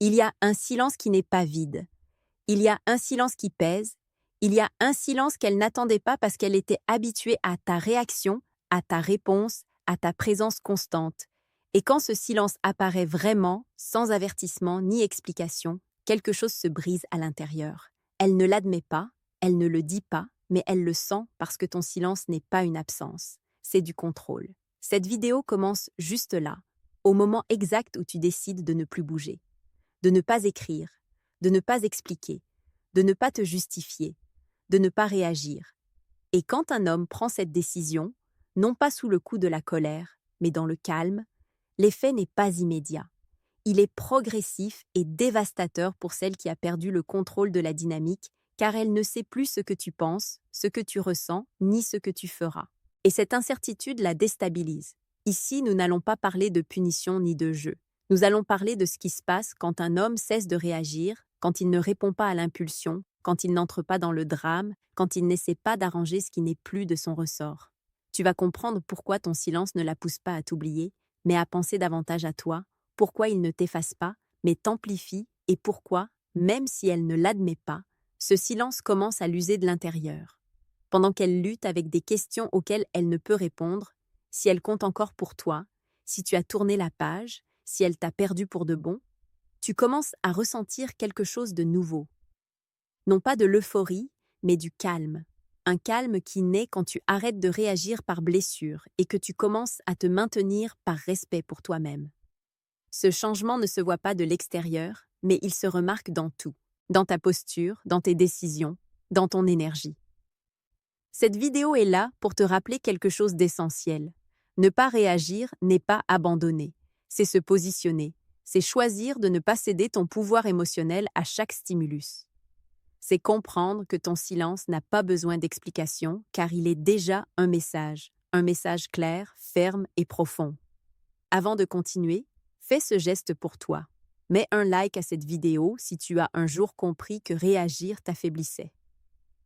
Il y a un silence qui n'est pas vide. Il y a un silence qui pèse. Il y a un silence qu'elle n'attendait pas parce qu'elle était habituée à ta réaction, à ta réponse, à ta présence constante. Et quand ce silence apparaît vraiment, sans avertissement ni explication, quelque chose se brise à l'intérieur. Elle ne l'admet pas, elle ne le dit pas, mais elle le sent parce que ton silence n'est pas une absence, c'est du contrôle. Cette vidéo commence juste là, au moment exact où tu décides de ne plus bouger, de ne pas écrire, de ne pas expliquer, de ne pas te justifier, de ne pas réagir. Et quand un homme prend cette décision, non pas sous le coup de la colère, mais dans le calme, l'effet n'est pas immédiat. Il est progressif et dévastateur pour celle qui a perdu le contrôle de la dynamique, car elle ne sait plus ce que tu penses, ce que tu ressens, ni ce que tu feras. Et cette incertitude la déstabilise. Ici, nous n'allons pas parler de punition ni de jeu. Nous allons parler de ce qui se passe quand un homme cesse de réagir, quand il ne répond pas à l'impulsion, quand il n'entre pas dans le drame, quand il n'essaie pas d'arranger ce qui n'est plus de son ressort. Tu vas comprendre pourquoi ton silence ne la pousse pas à t'oublier, mais à penser davantage à toi, pourquoi il ne t'efface pas, mais t'amplifie, et pourquoi, même si elle ne l'admet pas, ce silence commence à l'user de l'intérieur. Pendant qu'elle lutte avec des questions auxquelles elle ne peut répondre, si elle compte encore pour toi, si tu as tourné la page, si elle t'a perdu pour de bon, tu commences à ressentir quelque chose de nouveau. Non pas de l'euphorie, mais du calme. Un calme qui naît quand tu arrêtes de réagir par blessure et que tu commences à te maintenir par respect pour toi-même. Ce changement ne se voit pas de l'extérieur, mais il se remarque dans tout, dans ta posture, dans tes décisions, dans ton énergie. Cette vidéo est là pour te rappeler quelque chose d'essentiel. Ne pas réagir n'est pas abandonner, c'est se positionner, c'est choisir de ne pas céder ton pouvoir émotionnel à chaque stimulus. C'est comprendre que ton silence n'a pas besoin d'explication car il est déjà un message clair, ferme et profond. Avant de continuer, fais ce geste pour toi. Mets un like à cette vidéo si tu as un jour compris que réagir t'affaiblissait.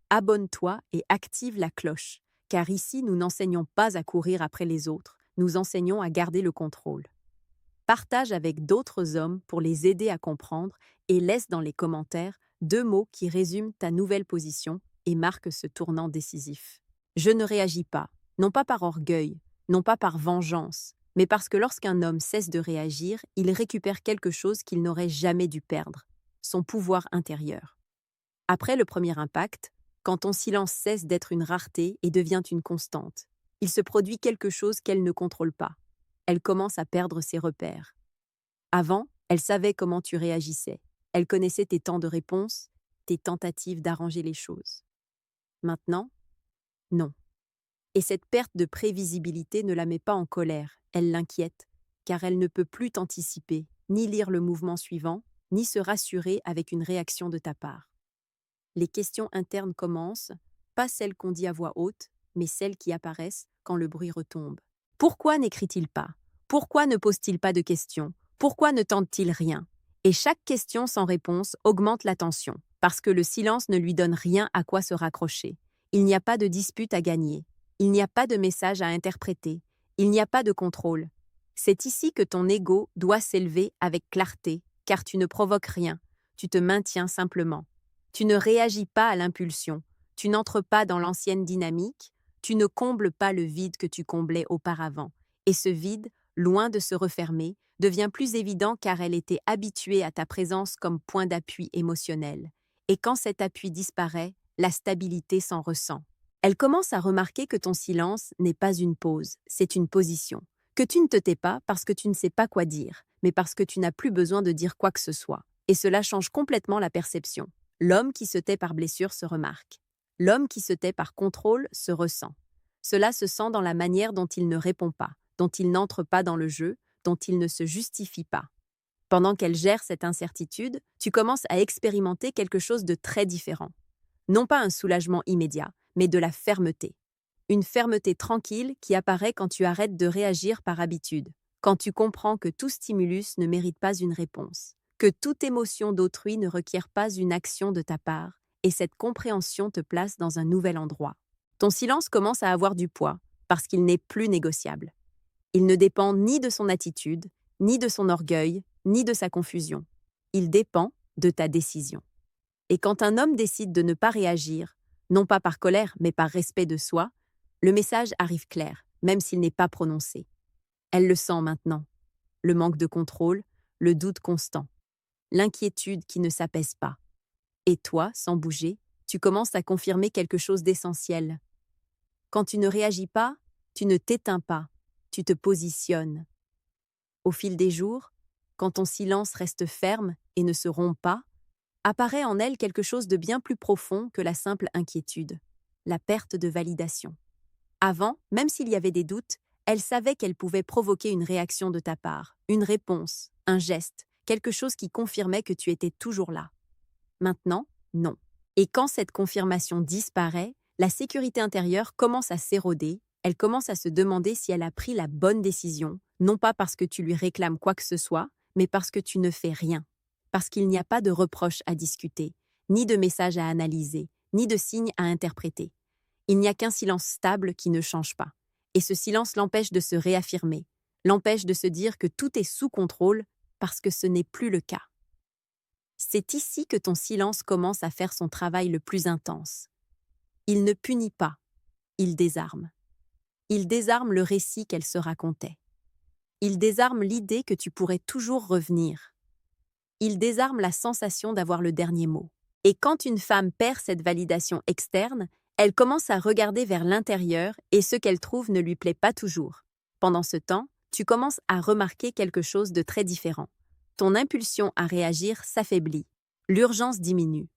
Abonne-toi et active la cloche, car ici nous n'enseignons pas à courir après les autres, nous enseignons à garder le contrôle. Partage avec d'autres hommes pour les aider à comprendre et laisse dans les commentaires 2 mots qui résument ta nouvelle position et marquent ce tournant décisif. Je ne réagis pas, non pas par orgueil, non pas par vengeance, mais parce que lorsqu'un homme cesse de réagir, il récupère quelque chose qu'il n'aurait jamais dû perdre, son pouvoir intérieur. Après le premier impact, quand ton silence cesse d'être une rareté et devient une constante, il se produit quelque chose qu'elle ne contrôle pas. Elle commence à perdre ses repères. Avant, elle savait comment tu réagissais. Elle connaissait tes temps de réponse, tes tentatives d'arranger les choses. Maintenant, non. Et cette perte de prévisibilité ne la met pas en colère, elle l'inquiète, car elle ne peut plus t'anticiper, ni lire le mouvement suivant, ni se rassurer avec une réaction de ta part. Les questions internes commencent, pas celles qu'on dit à voix haute, mais celles qui apparaissent quand le bruit retombe. Pourquoi n'écrit-il pas? Pourquoi ne pose-t-il pas de questions? Pourquoi ne tente-t-il rien? Et chaque question sans réponse augmente la tension, parce que le silence ne lui donne rien à quoi se raccrocher. Il n'y a pas de dispute à gagner. Il n'y a pas de message à interpréter. Il n'y a pas de contrôle. C'est ici que ton ego doit s'élever avec clarté, car tu ne provoques rien. Tu te maintiens simplement. Tu ne réagis pas à l'impulsion. Tu n'entres pas dans l'ancienne dynamique. Tu ne combles pas le vide que tu comblais auparavant. Et ce vide, loin de se refermer, devient plus évident car elle était habituée à ta présence comme point d'appui émotionnel. Et quand cet appui disparaît, la stabilité s'en ressent. Elle commence à remarquer que ton silence n'est pas une pause, c'est une position. Que tu ne te tais pas parce que tu ne sais pas quoi dire, mais parce que tu n'as plus besoin de dire quoi que ce soit. Et cela change complètement la perception. L'homme qui se tait par blessure se remarque. L'homme qui se tait par contrôle se ressent. Cela se sent dans la manière dont il ne répond pas, dont il n'entre pas dans le jeu, dont il ne se justifie pas. Pendant qu'elle gère cette incertitude, tu commences à expérimenter quelque chose de très différent. Non pas un soulagement immédiat, mais de la fermeté. Une fermeté tranquille qui apparaît quand tu arrêtes de réagir par habitude, quand tu comprends que tout stimulus ne mérite pas une réponse, que toute émotion d'autrui ne requiert pas une action de ta part, et cette compréhension te place dans un nouvel endroit. Ton silence commence à avoir du poids, parce qu'il n'est plus négociable. Il ne dépend ni de son attitude, ni de son orgueil, ni de sa confusion. Il dépend de ta décision. Et quand un homme décide de ne pas réagir, non pas par colère, mais par respect de soi, le message arrive clair, même s'il n'est pas prononcé. Elle le sent maintenant. Le manque de contrôle, le doute constant, l'inquiétude qui ne s'apaise pas. Et toi, sans bouger, tu commences à confirmer quelque chose d'essentiel. Quand tu ne réagis pas, tu ne t'éteins pas, tu te positionnes. Au fil des jours, quand ton silence reste ferme et ne se rompt pas, apparaît en elle quelque chose de bien plus profond que la simple inquiétude, la perte de validation. Avant, même s'il y avait des doutes, elle savait qu'elle pouvait provoquer une réaction de ta part, une réponse, un geste, quelque chose qui confirmait que tu étais toujours là. Maintenant, non. Et quand cette confirmation disparaît, la sécurité intérieure commence à s'éroder, elle commence à se demander si elle a pris la bonne décision, non pas parce que tu lui réclames quoi que ce soit, mais parce que tu ne fais rien. Parce qu'il n'y a pas de reproches à discuter, ni de messages à analyser, ni de signes à interpréter. Il n'y a qu'un silence stable qui ne change pas. Et ce silence l'empêche de se réaffirmer, l'empêche de se dire que tout est sous contrôle parce que ce n'est plus le cas. C'est ici que ton silence commence à faire son travail le plus intense. Il ne punit pas, il désarme. Il désarme le récit qu'elle se racontait. Il désarme l'idée que tu pourrais toujours revenir. Il désarme la sensation d'avoir le dernier mot. Et quand une femme perd cette validation externe, elle commence à regarder vers l'intérieur et ce qu'elle trouve ne lui plaît pas toujours. Pendant ce temps, tu commences à remarquer quelque chose de très différent. Ton impulsion à réagir s'affaiblit. L'urgence diminue.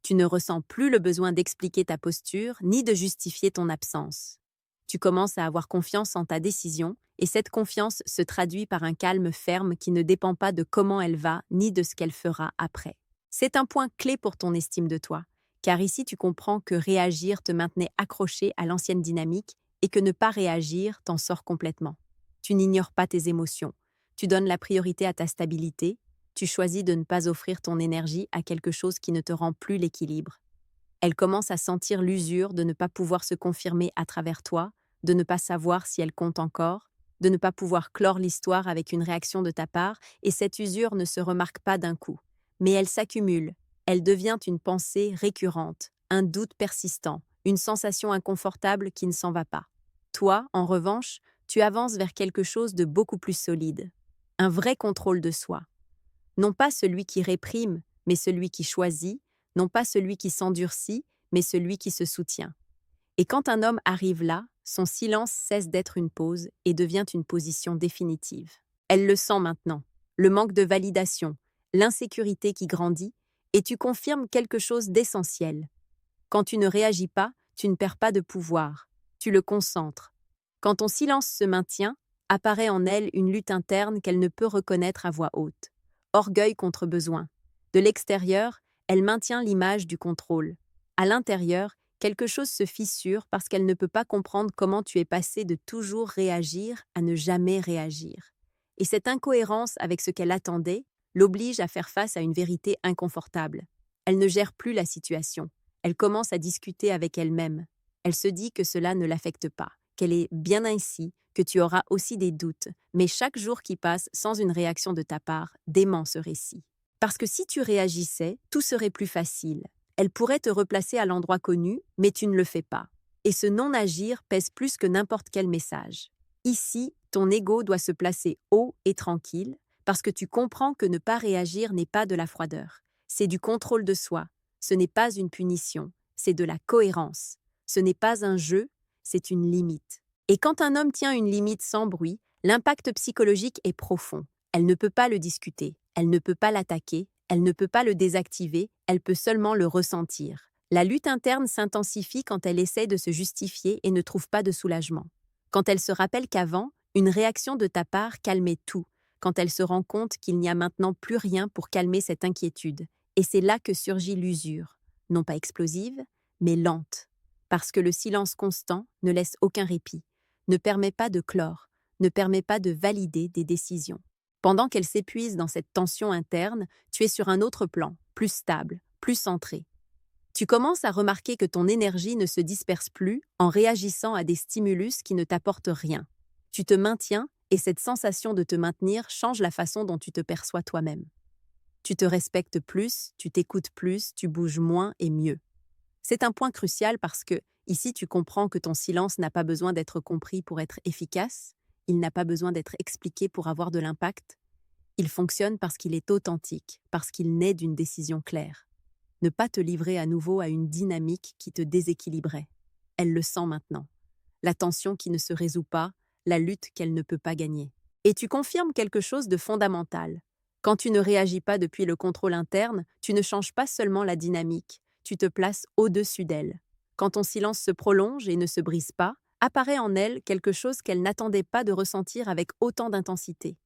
Tu ne ressens plus le besoin d'expliquer ta posture ni de justifier ton absence. Tu commences à avoir confiance en ta décision et cette confiance se traduit par un calme ferme qui ne dépend pas de comment elle va ni de ce qu'elle fera après. C'est un point clé pour ton estime de toi, car ici tu comprends que réagir te maintenait accroché à l'ancienne dynamique et que ne pas réagir t'en sort complètement. Tu n'ignores pas tes émotions, tu donnes la priorité à ta stabilité, tu choisis de ne pas offrir ton énergie à quelque chose qui ne te rend plus l'équilibre. Elle commence à sentir l'usure de ne pas pouvoir se confirmer à travers toi, de ne pas savoir si elle compte encore, de ne pas pouvoir clore l'histoire avec une réaction de ta part, et cette usure ne se remarque pas d'un coup. Mais elle s'accumule, elle devient une pensée récurrente, un doute persistant, une sensation inconfortable qui ne s'en va pas. Toi, en revanche, tu avances vers quelque chose de beaucoup plus solide, un vrai contrôle de soi. Non pas celui qui réprime, mais celui qui choisit, non pas celui qui s'endurcit, mais celui qui se soutient. Et quand un homme arrive là, son silence cesse d'être une pause et devient une position définitive. Elle le sent maintenant, le manque de validation, l'insécurité qui grandit, et tu confirmes quelque chose d'essentiel. Quand tu ne réagis pas, tu ne perds pas de pouvoir, tu le concentres. Quand ton silence se maintient, apparaît en elle une lutte interne qu'elle ne peut reconnaître à voix haute. Orgueil contre besoin. De l'extérieur, elle maintient l'image du contrôle. À l'intérieur, quelque chose se fissure parce qu'elle ne peut pas comprendre comment tu es passé de toujours réagir à ne jamais réagir. Et cette incohérence avec ce qu'elle attendait l'oblige à faire face à une vérité inconfortable. Elle ne gère plus la situation. Elle commence à discuter avec elle-même. Elle se dit que cela ne l'affecte pas, qu'elle est bien ainsi, que tu auras aussi des doutes, mais chaque jour qui passe sans une réaction de ta part dément ce récit. Parce que si tu réagissais, tout serait plus facile. Elle pourrait te replacer à l'endroit connu, mais tu ne le fais pas. Et ce non-agir pèse plus que n'importe quel message. Ici, ton ego doit se placer haut et tranquille, parce que tu comprends que ne pas réagir n'est pas de la froideur. C'est du contrôle de soi. Ce n'est pas une punition, c'est de la cohérence. Ce n'est pas un jeu, c'est une limite. Et quand un homme tient une limite sans bruit, l'impact psychologique est profond. Elle ne peut pas le discuter, elle ne peut pas l'attaquer, elle ne peut pas le désactiver, elle peut seulement le ressentir. La lutte interne s'intensifie quand elle essaie de se justifier et ne trouve pas de soulagement. Quand elle se rappelle qu'avant, une réaction de ta part calmait tout, quand elle se rend compte qu'il n'y a maintenant plus rien pour calmer cette inquiétude. Et c'est là que surgit l'usure, non pas explosive, mais lente. Parce que le silence constant ne laisse aucun répit, ne permet pas de clore, ne permet pas de valider des décisions. Pendant qu'elle s'épuise dans cette tension interne, tu es sur un autre plan, plus stable, plus centré. Tu commences à remarquer que ton énergie ne se disperse plus en réagissant à des stimulus qui ne t'apportent rien. Tu te maintiens et cette sensation de te maintenir change la façon dont tu te perçois toi-même. Tu te respectes plus, tu t'écoutes plus, tu bouges moins et mieux. C'est un point crucial parce que, ici, tu comprends que ton silence n'a pas besoin d'être compris pour être efficace, il n'a pas besoin d'être expliqué pour avoir de l'impact. Il fonctionne parce qu'il est authentique, parce qu'il naît d'une décision claire. Ne pas te livrer à nouveau à une dynamique qui te déséquilibrait. Elle le sent maintenant. La tension qui ne se résout pas, la lutte qu'elle ne peut pas gagner. Et tu confirmes quelque chose de fondamental. Quand tu ne réagis pas depuis le contrôle interne, tu ne changes pas seulement la dynamique, tu te places au-dessus d'elle. Quand ton silence se prolonge et ne se brise pas, apparaît en elle quelque chose qu'elle n'attendait pas de ressentir avec autant d'intensité.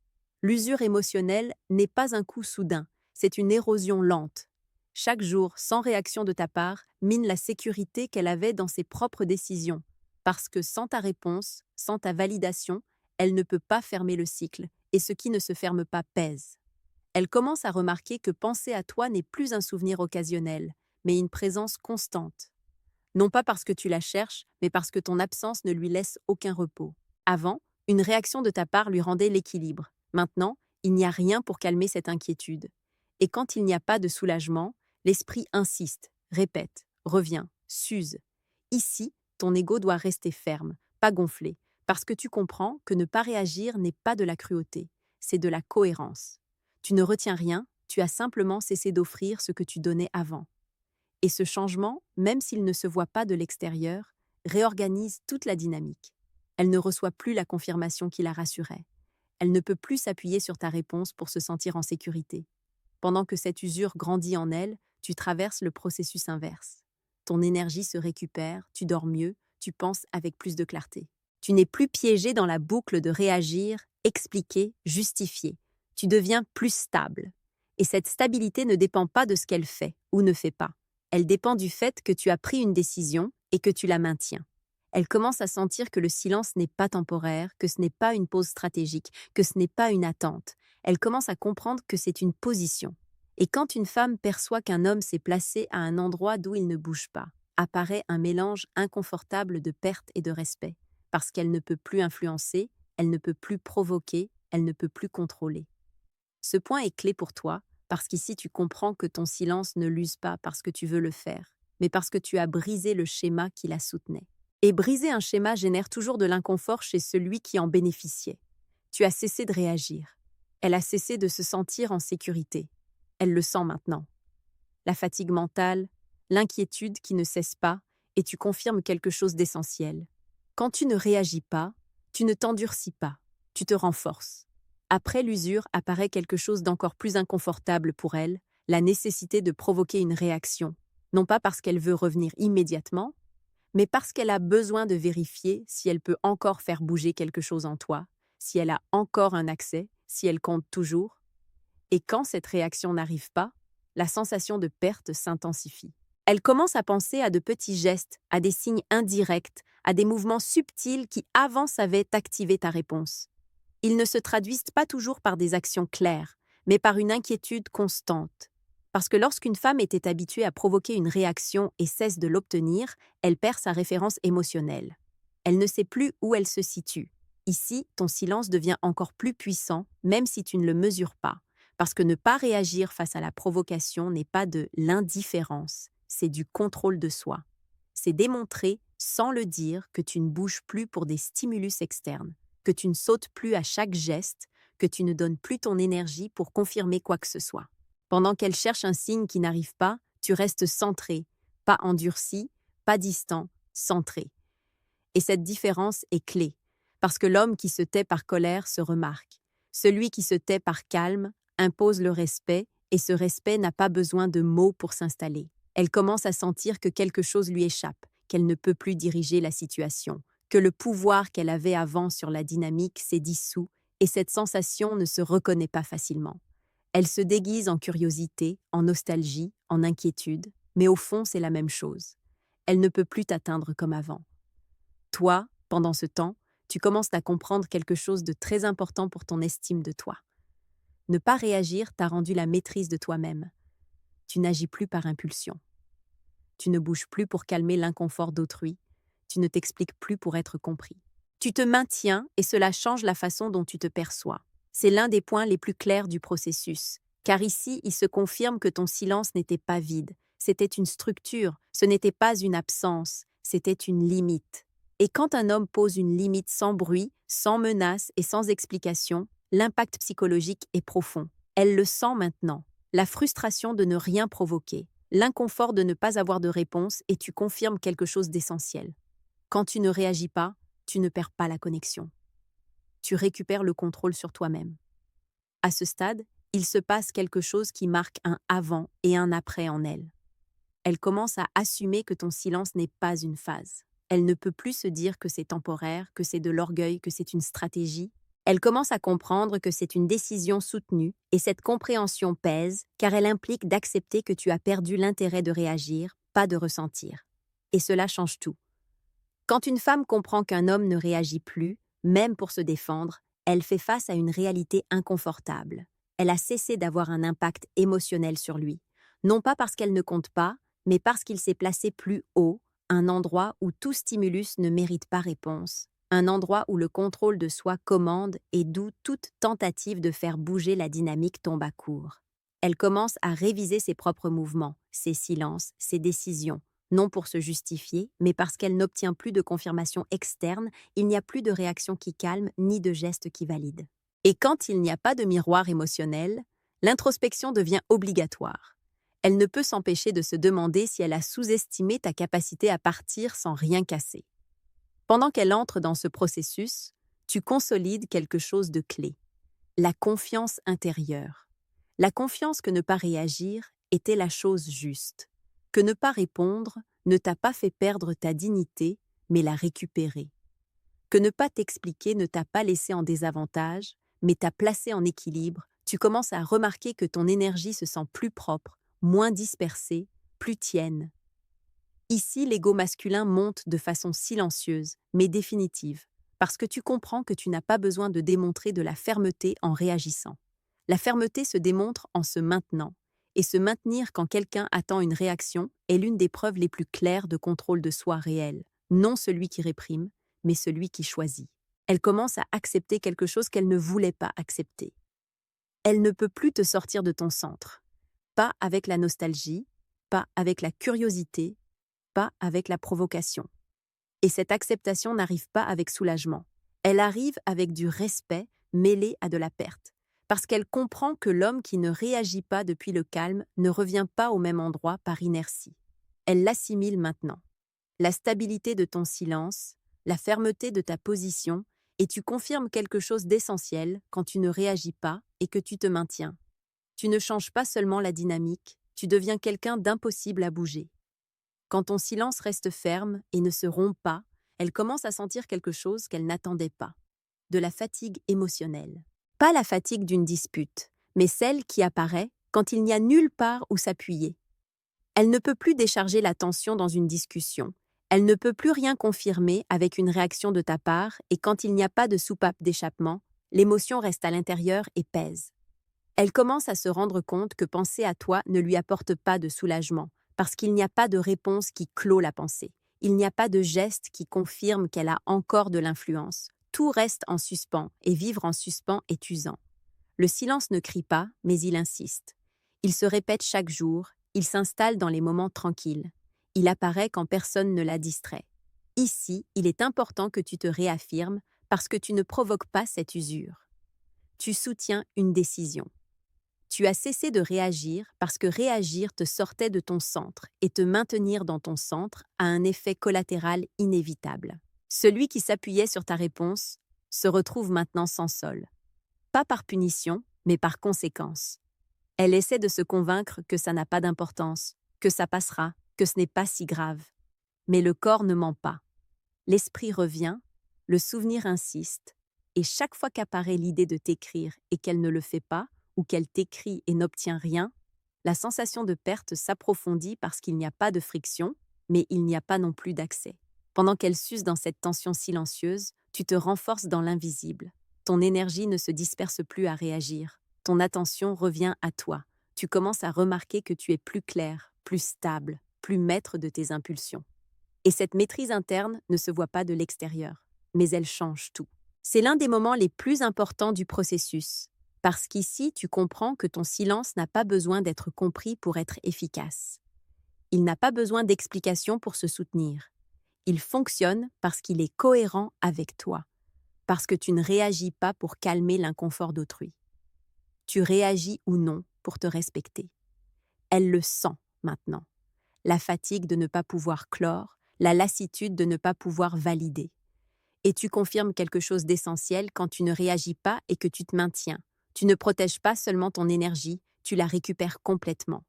L'usure émotionnelle n'est pas un coup soudain, c'est une érosion lente. Chaque jour, sans réaction de ta part, mine la sécurité qu'elle avait dans ses propres décisions. Parce que sans ta réponse, sans ta validation, elle ne peut pas fermer le cycle, et ce qui ne se ferme pas pèse. Elle commence à remarquer que penser à toi n'est plus un souvenir occasionnel, mais une présence constante. Non pas parce que tu la cherches, mais parce que ton absence ne lui laisse aucun repos. Avant, une réaction de ta part lui rendait l'équilibre. Maintenant, il n'y a rien pour calmer cette inquiétude. Et quand il n'y a pas de soulagement, l'esprit insiste, répète, revient, s'use. Ici, ton ego doit rester ferme, pas gonflé, parce que tu comprends que ne pas réagir n'est pas de la cruauté, c'est de la cohérence. Tu ne retiens rien, tu as simplement cessé d'offrir ce que tu donnais avant. Et ce changement, même s'il ne se voit pas de l'extérieur, réorganise toute la dynamique. Elle ne reçoit plus la confirmation qui la rassurait. Elle ne peut plus s'appuyer sur ta réponse pour se sentir en sécurité. Pendant que cette usure grandit en elle, tu traverses le processus inverse. Ton énergie se récupère, tu dors mieux, tu penses avec plus de clarté. Tu n'es plus piégé dans la boucle de réagir, expliquer, justifier. Tu deviens plus stable. Et cette stabilité ne dépend pas de ce qu'elle fait ou ne fait pas. Elle dépend du fait que tu as pris une décision et que tu la maintiens. Elle commence à sentir que le silence n'est pas temporaire, que ce n'est pas une pause stratégique, que ce n'est pas une attente. Elle commence à comprendre que c'est une position. Et quand une femme perçoit qu'un homme s'est placé à un endroit d'où il ne bouge pas, apparaît un mélange inconfortable de perte et de respect, parce qu'elle ne peut plus influencer, elle ne peut plus provoquer, elle ne peut plus contrôler. Ce point est clé pour toi, parce qu'ici tu comprends que ton silence ne l'use pas parce que tu veux le faire, mais parce que tu as brisé le schéma qui la soutenait. Et briser un schéma génère toujours de l'inconfort chez celui qui en bénéficiait. Tu as cessé de réagir. Elle a cessé de se sentir en sécurité. Elle le sent maintenant. La fatigue mentale, l'inquiétude qui ne cesse pas, et tu confirmes quelque chose d'essentiel. Quand tu ne réagis pas, tu ne t'endurcis pas, tu te renforces. Après l'usure apparaît quelque chose d'encore plus inconfortable pour elle, la nécessité de provoquer une réaction, non pas parce qu'elle veut revenir immédiatement, mais parce qu'elle a besoin de vérifier si elle peut encore faire bouger quelque chose en toi, si elle a encore un accès, si elle compte toujours. Et quand cette réaction n'arrive pas, la sensation de perte s'intensifie. Elle commence à penser à de petits gestes, à des signes indirects, à des mouvements subtils qui avant savaient activer ta réponse. Ils ne se traduisent pas toujours par des actions claires, mais par une inquiétude constante. Parce que lorsqu'une femme était habituée à provoquer une réaction et cesse de l'obtenir, elle perd sa référence émotionnelle. Elle ne sait plus où elle se situe. Ici, ton silence devient encore plus puissant, même si tu ne le mesures pas. Parce que ne pas réagir face à la provocation n'est pas de l'indifférence, c'est du contrôle de soi. C'est démontrer, sans le dire, que tu ne bouges plus pour des stimulus externes, que tu ne sautes plus à chaque geste, que tu ne donnes plus ton énergie pour confirmer quoi que ce soit. Pendant qu'elle cherche un signe qui n'arrive pas, tu restes centré, pas endurci, pas distant, centré. Et cette différence est clé, parce que l'homme qui se tait par colère se remarque. Celui qui se tait par calme impose le respect, et ce respect n'a pas besoin de mots pour s'installer. Elle commence à sentir que quelque chose lui échappe, qu'elle ne peut plus diriger la situation, que le pouvoir qu'elle avait avant sur la dynamique s'est dissous, et cette sensation ne se reconnaît pas facilement. Elle se déguise en curiosité, en nostalgie, en inquiétude, mais au fond c'est la même chose. Elle ne peut plus t'atteindre comme avant. Toi, pendant ce temps, tu commences à comprendre quelque chose de très important pour ton estime de toi. Ne pas réagir t'a rendu la maîtrise de toi-même. Tu n'agis plus par impulsion. Tu ne bouges plus pour calmer l'inconfort d'autrui. Tu ne t'expliques plus pour être compris. Tu te maintiens et cela change la façon dont tu te perçois. C'est l'un des points les plus clairs du processus. Car ici, il se confirme que ton silence n'était pas vide, c'était une structure, ce n'était pas une absence, c'était une limite. Et quand un homme pose une limite sans bruit, sans menace et sans explication, l'impact psychologique est profond. Elle le sent maintenant. La frustration de ne rien provoquer, l'inconfort de ne pas avoir de réponse et tu confirmes quelque chose d'essentiel. Quand tu ne réagis pas, tu ne perds pas la connexion. Tu récupères le contrôle sur toi-même. À ce stade, il se passe quelque chose qui marque un avant et un après en elle. Elle commence à assumer que ton silence n'est pas une phase. Elle ne peut plus se dire que c'est temporaire, que c'est de l'orgueil, que c'est une stratégie. Elle commence à comprendre que c'est une décision soutenue et cette compréhension pèse car elle implique d'accepter que tu as perdu l'intérêt de réagir, pas de ressentir. Et cela change tout. Quand une femme comprend qu'un homme ne réagit plus, même pour se défendre, elle fait face à une réalité inconfortable. Elle a cessé d'avoir un impact émotionnel sur lui. Non pas parce qu'elle ne compte pas, mais parce qu'il s'est placé plus haut, un endroit où tout stimulus ne mérite pas réponse, un endroit où le contrôle de soi commande et d'où toute tentative de faire bouger la dynamique tombe à court. Elle commence à réviser ses propres mouvements, ses silences, ses décisions. Non pour se justifier, mais parce qu'elle n'obtient plus de confirmation externe, il n'y a plus de réaction qui calme ni de geste qui valide. Et quand il n'y a pas de miroir émotionnel, l'introspection devient obligatoire. Elle ne peut s'empêcher de se demander si elle a sous-estimé ta capacité à partir sans rien casser. Pendant qu'elle entre dans ce processus, tu consolides quelque chose de clé. La confiance intérieure. La confiance que ne pas réagir était la chose juste. Que ne pas répondre ne t'a pas fait perdre ta dignité, mais la récupérer. Que ne pas t'expliquer ne t'a pas laissé en désavantage, mais t'a placé en équilibre. Tu commences à remarquer que ton énergie se sent plus propre, moins dispersée, plus tienne. Ici, l'ego masculin monte de façon silencieuse, mais définitive, parce que tu comprends que tu n'as pas besoin de démontrer de la fermeté en réagissant. La fermeté se démontre en se maintenant, et se maintenir quand quelqu'un attend une réaction est l'une des preuves les plus claires de contrôle de soi réel, non celui qui réprime, mais celui qui choisit. Elle commence à accepter quelque chose qu'elle ne voulait pas accepter. Elle ne peut plus te sortir de ton centre, pas avec la nostalgie, pas avec la curiosité, pas avec la provocation. Et cette acceptation n'arrive pas avec soulagement. Elle arrive avec du respect mêlé à de la perte. Parce qu'elle comprend que l'homme qui ne réagit pas depuis le calme ne revient pas au même endroit par inertie. Elle l'assimile maintenant. La stabilité de ton silence, la fermeté de ta position, et tu confirmes quelque chose d'essentiel quand tu ne réagis pas et que tu te maintiens. Tu ne changes pas seulement la dynamique, tu deviens quelqu'un d'impossible à bouger. Quand ton silence reste ferme et ne se rompt pas, elle commence à sentir quelque chose qu'elle n'attendait pas. De la fatigue émotionnelle. Pas la fatigue d'une dispute, mais celle qui apparaît quand il n'y a nulle part où s'appuyer. Elle ne peut plus décharger la tension dans une discussion. Elle ne peut plus rien confirmer avec une réaction de ta part et quand il n'y a pas de soupape d'échappement, l'émotion reste à l'intérieur et pèse. Elle commence à se rendre compte que penser à toi ne lui apporte pas de soulagement, parce qu'il n'y a pas de réponse qui clôt la pensée. Il n'y a pas de geste qui confirme qu'elle a encore de l'influence. Tout reste en suspens, et vivre en suspens est usant. Le silence ne crie pas, mais il insiste. Il se répète chaque jour, il s'installe dans les moments tranquilles. Il apparaît quand personne ne la distrait. Ici, il est important que tu te réaffirmes parce que tu ne provoques pas cette usure. Tu soutiens une décision. Tu as cessé de réagir parce que réagir te sortait de ton centre et te maintenir dans ton centre a un effet collatéral inévitable. Celui qui s'appuyait sur ta réponse se retrouve maintenant sans sol. Pas par punition, mais par conséquence. Elle essaie de se convaincre que ça n'a pas d'importance, que ça passera, que ce n'est pas si grave. Mais le corps ne ment pas. L'esprit revient, le souvenir insiste, et chaque fois qu'apparaît l'idée de t'écrire et qu'elle ne le fait pas, ou qu'elle t'écrit et n'obtient rien, la sensation de perte s'approfondit parce qu'il n'y a pas de friction, mais il n'y a pas non plus d'accès. Pendant qu'elle s'use dans cette tension silencieuse, tu te renforces dans l'invisible. Ton énergie ne se disperse plus à réagir. Ton attention revient à toi. Tu commences à remarquer que tu es plus clair, plus stable, plus maître de tes impulsions. Et cette maîtrise interne ne se voit pas de l'extérieur, mais elle change tout. C'est l'un des moments les plus importants du processus, Parce qu'ici, tu comprends que ton silence n'a pas besoin d'être compris pour être efficace. Il n'a pas besoin d'explication pour se soutenir. Il fonctionne parce qu'il est cohérent avec toi, parce que tu ne réagis pas pour calmer l'inconfort d'autrui. Tu réagis ou non pour te respecter. Elle le sent maintenant. La fatigue de ne pas pouvoir clore, la lassitude de ne pas pouvoir valider. Et tu confirmes quelque chose d'essentiel quand tu ne réagis pas et que tu te maintiens. Tu ne protèges pas seulement ton énergie, tu la récupères complètement.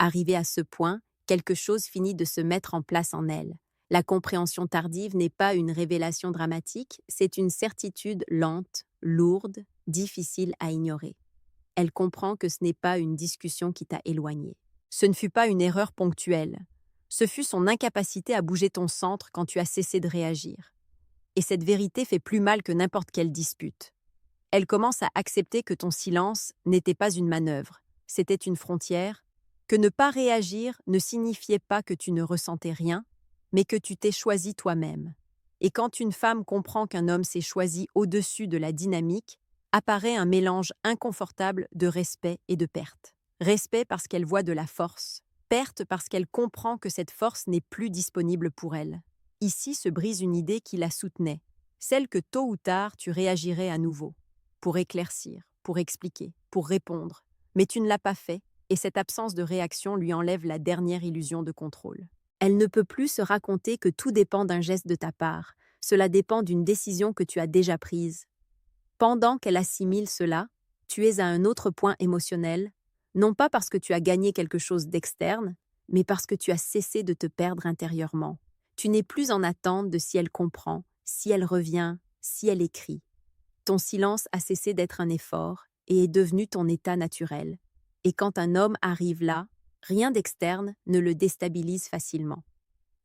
Arrivé à ce point, quelque chose finit de se mettre en place en elle. La compréhension tardive n'est pas une révélation dramatique, c'est une certitude lente, lourde, difficile à ignorer. Elle comprend que ce n'est pas une discussion qui t'a éloigné. Ce ne fut pas une erreur ponctuelle. Ce fut son incapacité à bouger ton centre quand tu as cessé de réagir. Et cette vérité fait plus mal que n'importe quelle dispute. Elle commence à accepter que ton silence n'était pas une manœuvre, c'était une frontière, que ne pas réagir ne signifiait pas que tu ne ressentais rien, mais que tu t'es choisi toi-même. Et quand une femme comprend qu'un homme s'est choisi au-dessus de la dynamique, apparaît un mélange inconfortable de respect et de perte. Respect parce qu'elle voit de la force, perte parce qu'elle comprend que cette force n'est plus disponible pour elle. Ici se brise une idée qui la soutenait, celle que tôt ou tard tu réagirais à nouveau, pour éclaircir, pour expliquer, pour répondre. Mais tu ne l'as pas fait, et cette absence de réaction lui enlève la dernière illusion de contrôle. Elle ne peut plus se raconter que tout dépend d'un geste de ta part, cela dépend d'une décision que tu as déjà prise. Pendant qu'elle assimile cela, tu es à un autre point émotionnel, non pas parce que tu as gagné quelque chose d'externe, mais parce que tu as cessé de te perdre intérieurement. Tu n'es plus en attente de si elle comprend, si elle revient, si elle écrit. Ton silence a cessé d'être un effort et est devenu ton état naturel. Et quand un homme arrive là, rien d'externe ne le déstabilise facilement.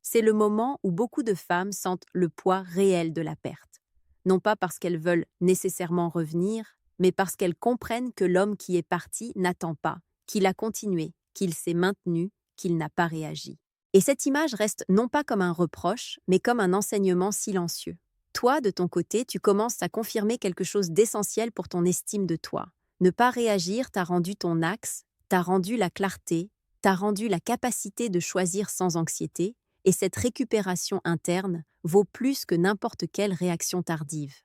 C'est le moment où beaucoup de femmes sentent le poids réel de la perte. Non pas parce qu'elles veulent nécessairement revenir, mais parce qu'elles comprennent que l'homme qui est parti n'attend pas, qu'il a continué, qu'il s'est maintenu, qu'il n'a pas réagi. Et cette image reste non pas comme un reproche, mais comme un enseignement silencieux. Toi, de ton côté, tu commences à confirmer quelque chose d'essentiel pour ton estime de toi. Ne pas réagir t'a rendu ton axe, t'a rendu la clarté, t'a rendu la capacité de choisir sans anxiété, et cette récupération interne vaut plus que n'importe quelle réaction tardive.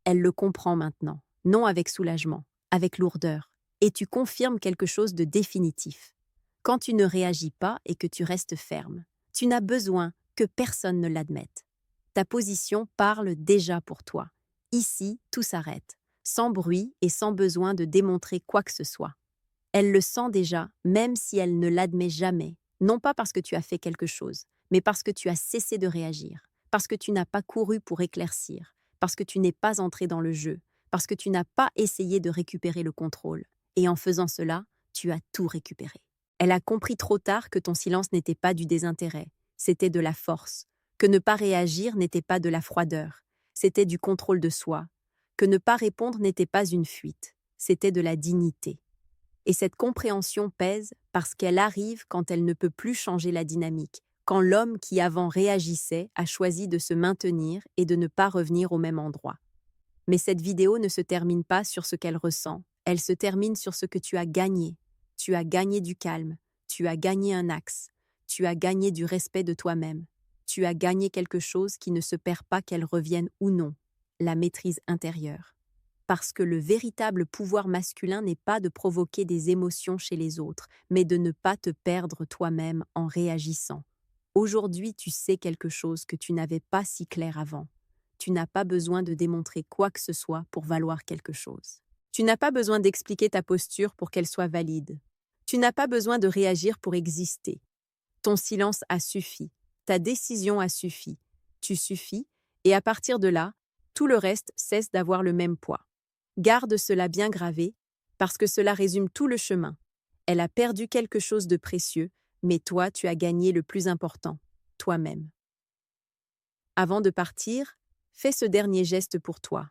Elle le comprend maintenant, non avec soulagement, avec lourdeur, et tu confirmes quelque chose de définitif. Quand tu ne réagis pas et que tu restes ferme, tu n'as besoin que personne ne l'admette. Ta position parle déjà pour toi. Ici, tout s'arrête, sans bruit et sans besoin de démontrer quoi que ce soit. Elle le sent déjà, même si elle ne l'admet jamais, non pas parce que tu as fait quelque chose, mais parce que tu as cessé de réagir, parce que tu n'as pas couru pour éclaircir, parce que tu n'es pas entré dans le jeu, parce que tu n'as pas essayé de récupérer le contrôle. Et en faisant cela, tu as tout récupéré. Elle a compris trop tard que ton silence n'était pas du désintérêt, c'était de la force, que ne pas réagir n'était pas de la froideur, c'était du contrôle de soi, que ne pas répondre n'était pas une fuite, c'était de la dignité. Et cette compréhension pèse parce qu'elle arrive quand elle ne peut plus changer la dynamique, quand l'homme qui avant réagissait a choisi de se maintenir et de ne pas revenir au même endroit. Mais cette vidéo ne se termine pas sur ce qu'elle ressent, elle se termine sur ce que tu as gagné. Tu as gagné du calme, tu as gagné un axe, tu as gagné du respect de toi-même, tu as gagné quelque chose qui ne se perd pas qu'elle revienne ou non, la maîtrise intérieure. Parce que le véritable pouvoir masculin n'est pas de provoquer des émotions chez les autres, mais de ne pas te perdre toi-même en réagissant. Aujourd'hui, tu sais quelque chose que tu n'avais pas si clair avant. Tu n'as pas besoin de démontrer quoi que ce soit pour valoir quelque chose. Tu n'as pas besoin d'expliquer ta posture pour qu'elle soit valide. Tu n'as pas besoin de réagir pour exister. Ton silence a suffi. Ta décision a suffi. Tu suffis, et à partir de là, tout le reste cesse d'avoir le même poids. Garde cela bien gravé, parce que cela résume tout le chemin. Elle a perdu quelque chose de précieux, mais toi, tu as gagné le plus important, toi-même. Avant de partir, fais ce dernier geste pour toi.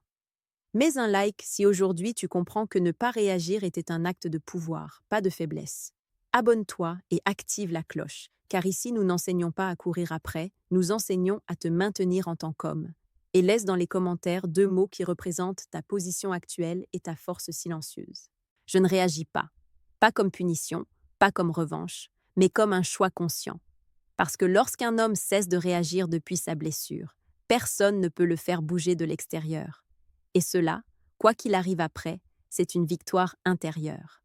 Mets un like si aujourd'hui tu comprends que ne pas réagir était un acte de pouvoir, pas de faiblesse. Abonne-toi et active la cloche, car ici nous n'enseignons pas à courir après, nous enseignons à te maintenir en tant qu'homme. Et laisse dans les commentaires 2 mots qui représentent ta position actuelle et ta force silencieuse. Je ne réagis pas. Pas comme punition, pas comme revanche, mais comme un choix conscient. Parce que lorsqu'un homme cesse de réagir depuis sa blessure, personne ne peut le faire bouger de l'extérieur. Et cela, quoi qu'il arrive après, c'est une victoire intérieure.